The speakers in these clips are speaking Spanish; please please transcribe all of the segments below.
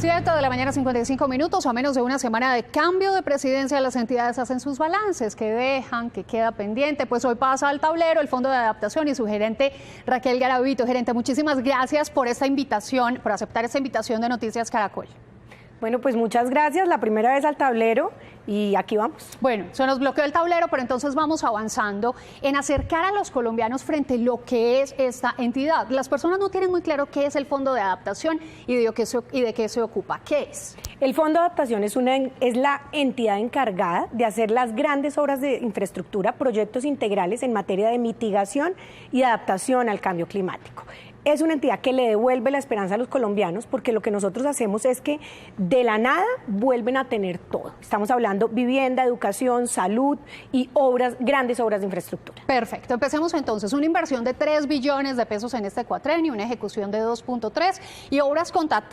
7 de la mañana, 55 minutos, a menos de una semana de cambio de presidencia, las entidades hacen sus balances, que dejan, que queda pendiente. Pues hoy pasa al tablero el Fondo de Adaptación y su gerente Raquel Garavito. Gerente, muchísimas gracias por esta invitación, por aceptar esta invitación de Noticias Caracol. Bueno, pues muchas gracias, la primera vez al tablero y aquí vamos. Bueno, se nos bloqueó el tablero, pero entonces vamos avanzando en acercar a los colombianos frente a lo que es esta entidad. Las personas no tienen muy claro qué es el Fondo de Adaptación y de qué se ocupa. ¿Qué es? El Fondo de Adaptación es la entidad encargada de hacer las grandes obras de infraestructura, proyectos integrales en materia de mitigación y adaptación al cambio climático. Es una entidad que le devuelve la esperanza a los colombianos porque lo que nosotros hacemos es que de la nada vuelven a tener todo. Estamos hablando vivienda, educación, salud y grandes obras de infraestructura. Perfecto, empecemos entonces. Una inversión de 3 billones de pesos en este cuatrenio, una ejecución de 2.3 y obras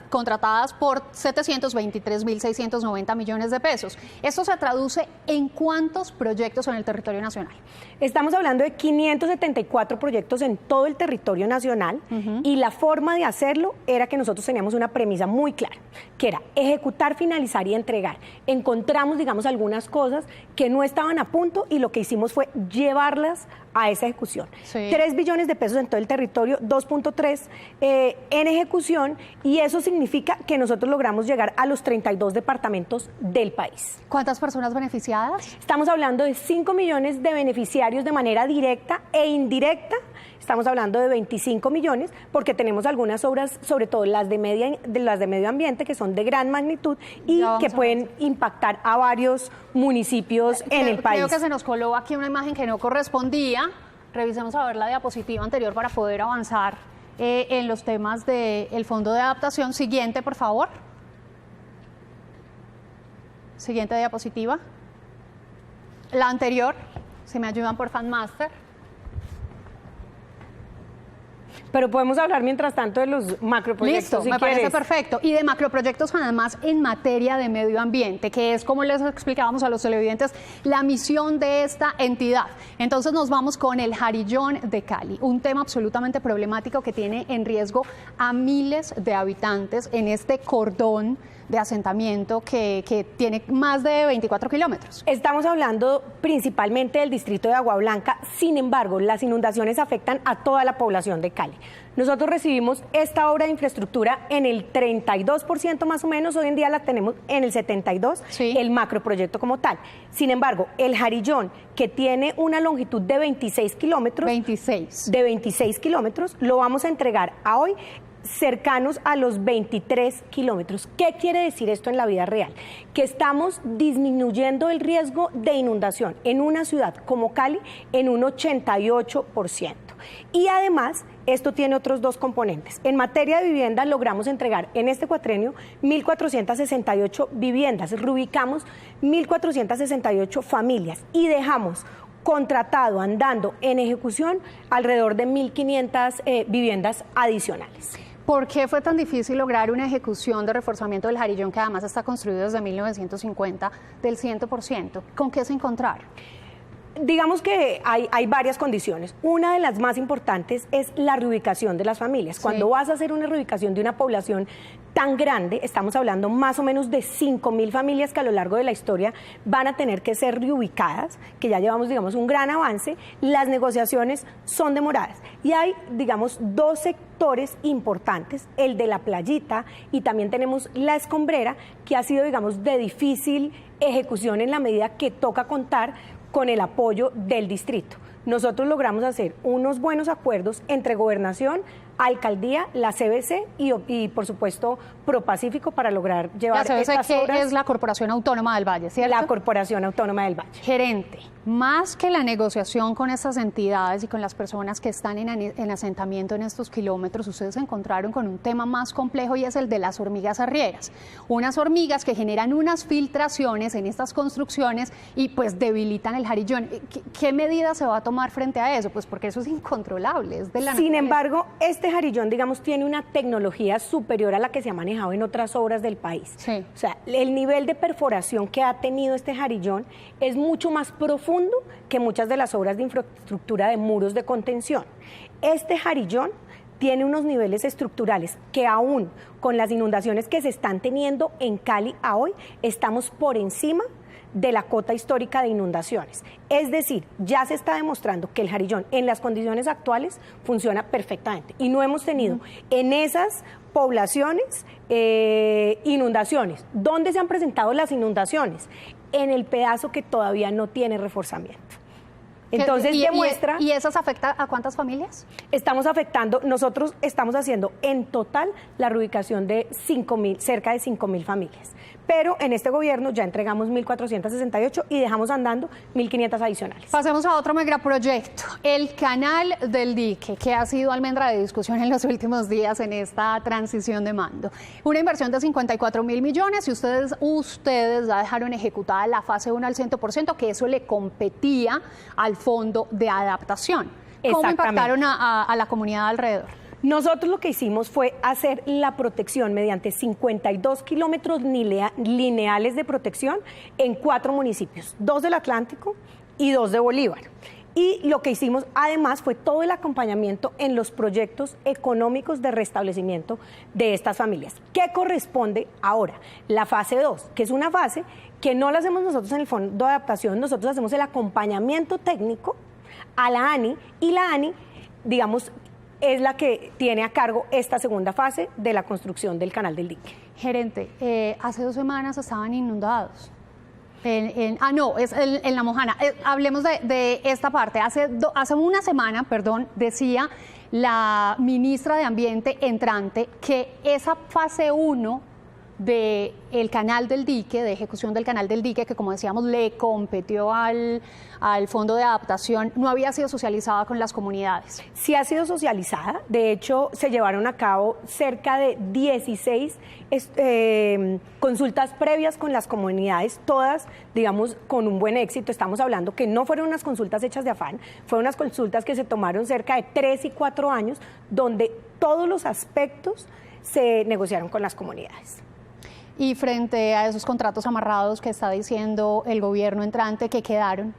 contratadas por 723.690 millones de pesos. ¿Esto se traduce en cuántos proyectos en el territorio nacional? Estamos hablando de 574 proyectos en todo el territorio nacional. Y la forma de hacerlo era que nosotros teníamos una premisa muy clara, que era ejecutar, finalizar y entregar. Encontramos, digamos, algunas cosas que no estaban a punto y lo que hicimos fue llevarlas a esa ejecución. Sí. 3 billones de pesos en todo el territorio, 2.3 en ejecución, y eso significa que nosotros logramos llegar a los 32 departamentos del país. ¿Cuántas personas beneficiadas? Estamos hablando de 5 millones de beneficiarios de manera directa e indirecta. Estamos hablando de 25 millones porque tenemos algunas obras, sobre todo las de medio ambiente, que son de gran magnitud y que pueden impactar a varios municipios en el país. Creo que se nos coló aquí una imagen que no correspondía. Revisemos a ver la diapositiva anterior para poder avanzar en los temas del Fondo de Adaptación. Siguiente, por favor. Siguiente diapositiva. La anterior, si me ayudan por FanMaster. Pero podemos hablar mientras tanto de los macroproyectos. Listo, me parece perfecto. Y de macroproyectos además en materia de medio ambiente, que es, como les explicábamos a los televidentes, la misión de esta entidad. Entonces nos vamos con el Jarillón de Cali, un tema absolutamente problemático que tiene en riesgo a miles de habitantes en este cordón de asentamiento que tiene más de 24 kilómetros. Estamos hablando principalmente del distrito de Agua Blanca, sin embargo, las inundaciones afectan a toda la población de Cali. Nosotros recibimos esta obra de infraestructura en el 32% más o menos, hoy en día la tenemos en el 72%, sí, el macroproyecto como tal. Sin embargo, el Jarillón, que tiene una longitud de 26 kilómetros, lo vamos a entregar a hoy cercanos a los 23 kilómetros. ¿Qué quiere decir esto en la vida real? Que estamos disminuyendo el riesgo de inundación en una ciudad como Cali en un 88%. Y además, esto tiene otros dos componentes. En materia de vivienda, logramos entregar en este cuatrenio 1.468 viviendas, reubicamos 1.468 familias y dejamos contratado, andando en ejecución, alrededor de 1.500 viviendas adicionales. ¿Por qué fue tan difícil lograr una ejecución de reforzamiento del Jarillón, que además está construido desde 1950, del 100%? ¿Con qué se encontraron? Digamos que hay varias condiciones. Una de las más importantes es la reubicación de las familias. Cuando vas a hacer una reubicación de una población tan grande, estamos hablando más o menos de 5.000 familias que a lo largo de la historia van a tener que ser reubicadas, que ya llevamos, digamos, un gran avance. Las negociaciones son demoradas y hay, digamos, 2 sectores importantes, el de la playita y también tenemos la escombrera, que ha sido, digamos, de difícil ejecución en la medida que toca contar con el apoyo del distrito. Nosotros logramos hacer unos buenos acuerdos entre Gobernación, Alcaldía, la CBC y por supuesto, Propacífico para lograr llevar estas obras. Que es la Corporación Autónoma del Valle, ¿cierto? La Corporación Autónoma del Valle. Gerente, más que la negociación con estas entidades y con las personas que están en asentamiento en estos kilómetros, ustedes se encontraron con un tema más complejo y es el de las hormigas arrieras. Unas hormigas que generan unas filtraciones en estas construcciones y pues debilitan el Jarillón. ¿Qué medidas se va a tomar frente a eso? Pues porque eso es incontrolable, es de la naturaleza. Sin embargo, este Jarillón, digamos, tiene una tecnología superior a la que se ha manejado en otras obras del país. Sí. O sea, el nivel de perforación que ha tenido este Jarillón es mucho más profundo que muchas de las obras de infraestructura de muros de contención. Este Jarillón tiene unos niveles estructurales que aún con las inundaciones que se están teniendo en Cali a hoy, estamos por encima de la cota histórica de inundaciones. Es decir, ya se está demostrando que el Jarillón en las condiciones actuales funciona perfectamente y no hemos tenido en esas poblaciones inundaciones. ¿Dónde se han presentado las inundaciones? En el pedazo que todavía no tiene reforzamiento. Entonces demuestra... ¿Y esas afecta a cuántas familias? Nosotros estamos haciendo en total la reubicación de cerca de 5.000 familias. Pero en este gobierno ya entregamos 1.468 y dejamos andando 1.500 adicionales. Pasemos a otro megaproyecto, el Canal del Dique, que ha sido almendra de discusión en los últimos días en esta transición de mando. Una inversión de 54.000 millones y ustedes ya dejaron ejecutada la fase 1 al 100%, que eso le competía al fondo de adaptación. ¿Cómo impactaron a la comunidad alrededor? Nosotros lo que hicimos fue hacer la protección mediante 52 kilómetros lineales de protección en 4 municipios, 2 del Atlántico y 2 de Bolívar. Y lo que hicimos además fue todo el acompañamiento en los proyectos económicos de restablecimiento de estas familias. ¿Qué corresponde ahora? La fase 2, que es una fase que no la hacemos nosotros en el Fondo de Adaptación, nosotros hacemos el acompañamiento técnico a la ANI y la ANI, digamos, es la que tiene a cargo esta segunda fase de la construcción del Canal del Dique. Gerente, hace 2 semanas estaban inundados. En La Mojana. Hablemos de esta parte. Hace una semana, decía la ministra de Ambiente entrante que esa fase 1 del Canal del Dique, de ejecución del Canal del Dique, que como decíamos le competió al Fondo de Adaptación, no había sido socializada con las comunidades. Sí ha sido socializada, de hecho se llevaron a cabo cerca de 16 consultas previas con las comunidades, todas, digamos, con un buen éxito. Estamos hablando que no fueron unas consultas hechas de afán, fueron unas consultas que se tomaron cerca de 3 y 4 años, donde todos los aspectos se negociaron con las comunidades. Y frente a esos contratos amarrados que está diciendo el gobierno entrante que quedaron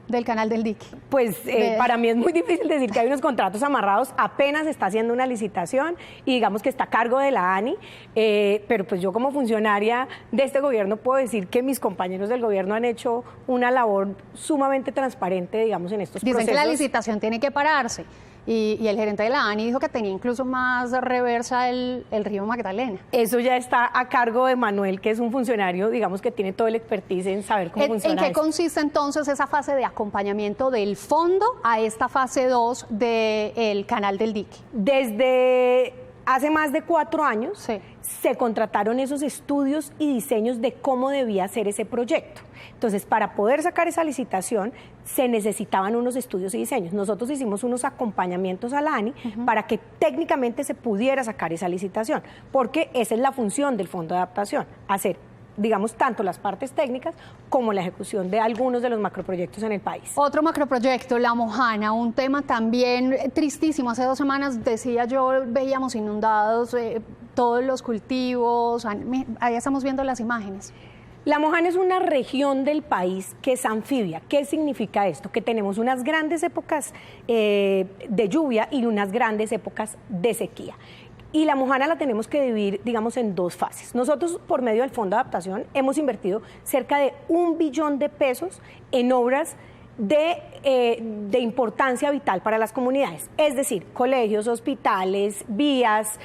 del Canal del Dique. Pues para mí es muy difícil decir que hay unos contratos amarrados, apenas está haciendo una licitación y digamos que está a cargo de la ANI, pero pues yo como funcionaria de este gobierno puedo decir que mis compañeros del gobierno han hecho una labor sumamente transparente, digamos, en estos procesos. Dicen que la licitación tiene que pararse. Y el gerente de la ANI dijo que tenía incluso más reversa el río Magdalena. Eso ya está a cargo de Manuel, que es un funcionario, digamos, que tiene todo el expertise en saber cómo funciona. ¿En qué consiste entonces esa fase de acompañamiento del fondo a esta fase 2 del Canal del Dique? Desde hace más de 4 años se contrataron esos estudios y diseños de cómo debía ser ese proyecto. Entonces, para poder sacar esa licitación, se necesitaban unos estudios y diseños. Nosotros hicimos unos acompañamientos a la ANI para que técnicamente se pudiera sacar esa licitación, porque esa es la función del Fondo de Adaptación, hacer, digamos, tanto las partes técnicas como la ejecución de algunos de los macroproyectos en el país. Otro macroproyecto, La Mojana, un tema también tristísimo. Hace 2 semanas, decía yo, veíamos inundados todos los cultivos. Ahí estamos viendo las imágenes. La Mojana es una región del país que es anfibia. ¿Qué significa esto? Que tenemos unas grandes épocas de lluvia y unas grandes épocas de sequía. Y La Mojana la tenemos que dividir, digamos, en 2 fases. Nosotros, por medio del Fondo de Adaptación, hemos invertido cerca de 1 billón de pesos en obras de importancia vital para las comunidades. Es decir, colegios, hospitales, vías,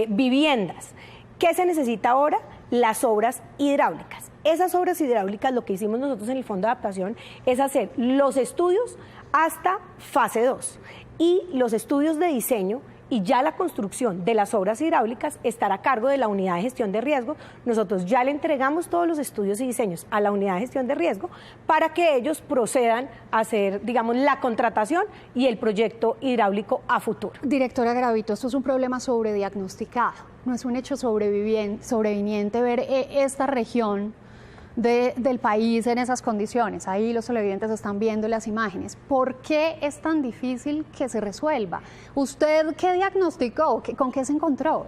viviendas. ¿Qué se necesita ahora? Las obras hidráulicas. Esas obras hidráulicas, lo que hicimos nosotros en el Fondo de Adaptación es hacer los estudios hasta fase 2 y los estudios de diseño y ya la construcción de las obras hidráulicas estará a cargo de la unidad de gestión de riesgo. Nosotros ya le entregamos todos los estudios y diseños a la unidad de gestión de riesgo para que ellos procedan a hacer, digamos, la contratación y el proyecto hidráulico a futuro. Directora Garavito, esto es un problema sobrediagnosticado, no es un hecho sobreviniente ver esta región del país en esas condiciones. Ahí los televidentes están viendo las imágenes. ¿Por qué es tan difícil que se resuelva? ¿Usted qué diagnosticó? ¿Con qué se encontró?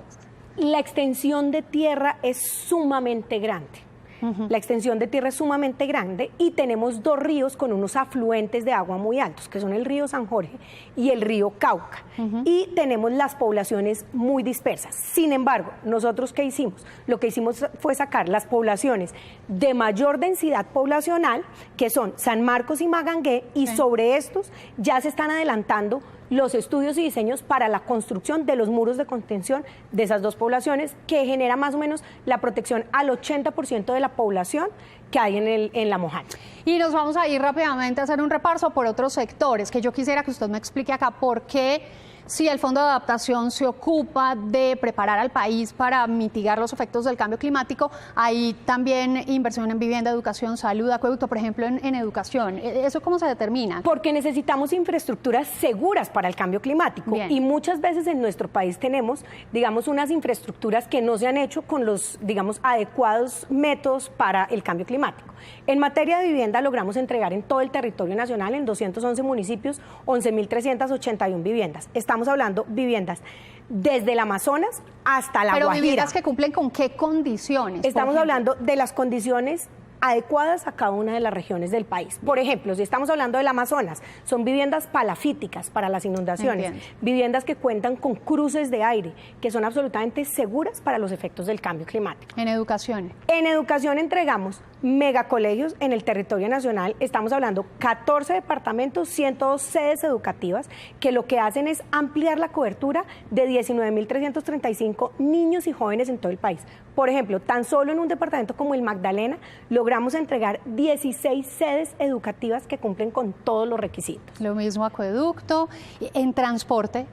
La extensión de tierra es sumamente grande. La extensión de tierra es sumamente grande y tenemos dos ríos con unos afluentes de agua muy altos, que son el río San Jorge y el río Cauca. Y tenemos las poblaciones muy dispersas. Sin embargo, nosotros ¿qué hicimos? Lo que hicimos fue sacar las poblaciones de mayor densidad poblacional, que son San Marcos y Magangué, y sobre estos ya se están adelantando los estudios y diseños para la construcción de los muros de contención de esas dos poblaciones, que genera más o menos la protección al 80% de la población que hay en la Mojana. Y nos vamos a ir rápidamente a hacer un repaso por otros sectores, que yo quisiera que usted me explique acá por qué, si el Fondo de Adaptación se ocupa de preparar al país para mitigar los efectos del cambio climático, hay también inversión en vivienda, educación, salud, acueducto, por ejemplo, en educación. ¿Eso cómo se determina? Porque necesitamos infraestructuras seguras para el cambio climático. Bien. Y muchas veces en nuestro país tenemos, digamos, unas infraestructuras que no se han hecho con los, digamos, adecuados métodos para el cambio climático. En materia de vivienda logramos entregar en todo el territorio nacional, en 211 municipios, 11.381 viviendas. Estamos hablando viviendas desde el Amazonas hasta la Guajira. Pero viviendas que cumplen ¿con qué condiciones? Estamos hablando de las condiciones adecuadas a cada una de las regiones del país. Por ejemplo, si estamos hablando del Amazonas, son viviendas palafíticas para las inundaciones, Entiendo. viviendas que cuentan con cruces de aire, que son absolutamente seguras para los efectos del cambio climático. En educación. En educación entregamos megacolegios en el territorio nacional, estamos hablando 14 departamentos, 102 sedes educativas, que lo que hacen es ampliar la cobertura de 19.335 niños y jóvenes en todo el país. Por ejemplo, tan solo en un departamento como el Magdalena, logramos entregar 16 sedes educativas que cumplen con todos los requisitos. Lo mismo acueducto. En transporte.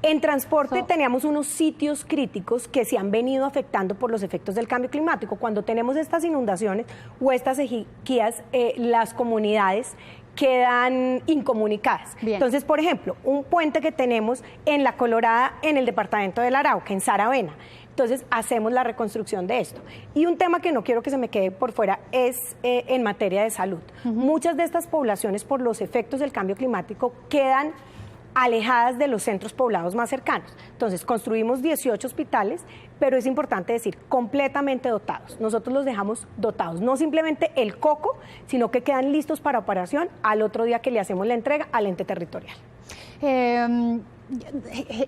En transporte teníamos unos sitios críticos que se han venido afectando por los efectos del cambio climático. Cuando tenemos estas inundaciones o estas sequías, las comunidades quedan incomunicadas. Bien. Entonces, por ejemplo, un puente que tenemos en La Colorada, en el departamento del Arauca, en Saravena. Entonces, hacemos la reconstrucción de esto. Y un tema que no quiero que se me quede por fuera es en materia de salud. Muchas de estas poblaciones, por los efectos del cambio climático, quedan alejadas de los centros poblados más cercanos. Entonces, construimos 18 hospitales, pero es importante decir, completamente dotados. Nosotros los dejamos dotados, no simplemente el coco, sino que quedan listos para operación al otro día que le hacemos la entrega al ente territorial.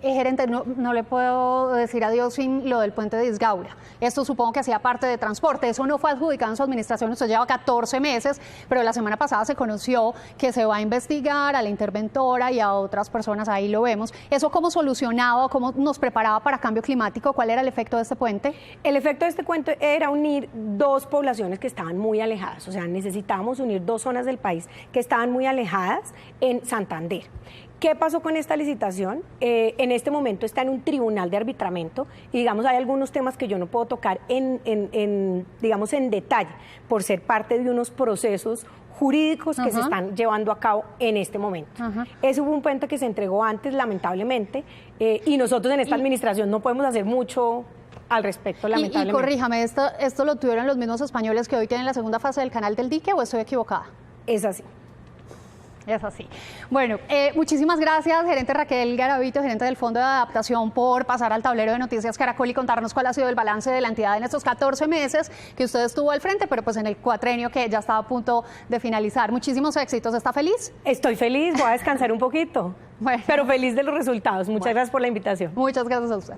Gerente, no le puedo decir adiós sin lo del puente de Isgaura. Esto supongo que hacía parte de transporte. Eso no fue adjudicado en su administración, usted lleva 14 meses, pero la semana pasada se conoció que se va a investigar a la interventora y a otras personas, ahí lo vemos. ¿Eso cómo solucionaba, cómo nos preparaba para cambio climático? ¿Cuál era el efecto de este puente? El efecto de este puente era unir dos poblaciones que estaban muy alejadas, o sea, necesitábamos unir dos zonas del país que estaban muy alejadas en Santander. ¿Qué pasó con esta licitación? En este momento está en un tribunal de arbitramiento y, digamos, hay algunos temas que yo no puedo tocar digamos, en detalle por ser parte de unos procesos jurídicos que se están llevando a cabo en este momento. Ese fue un puente que se entregó antes, lamentablemente, y nosotros en esta administración no podemos hacer mucho al respecto, lamentablemente. Y corríjame, ¿esto lo tuvieron los mismos españoles que hoy tienen la segunda fase del canal del dique o estoy equivocada? Es así. Es así. Bueno, muchísimas gracias, gerente Raquel Garavito, gerente del Fondo de Adaptación, por pasar al tablero de Noticias Caracol y contarnos cuál ha sido el balance de la entidad en estos 14 meses que usted estuvo al frente, pero pues en el cuatrenio que ya estaba a punto de finalizar. Muchísimos éxitos. ¿Está feliz? Estoy feliz, voy a descansar un poquito, pero feliz de los resultados. Muchas gracias por la invitación. Muchas gracias a usted.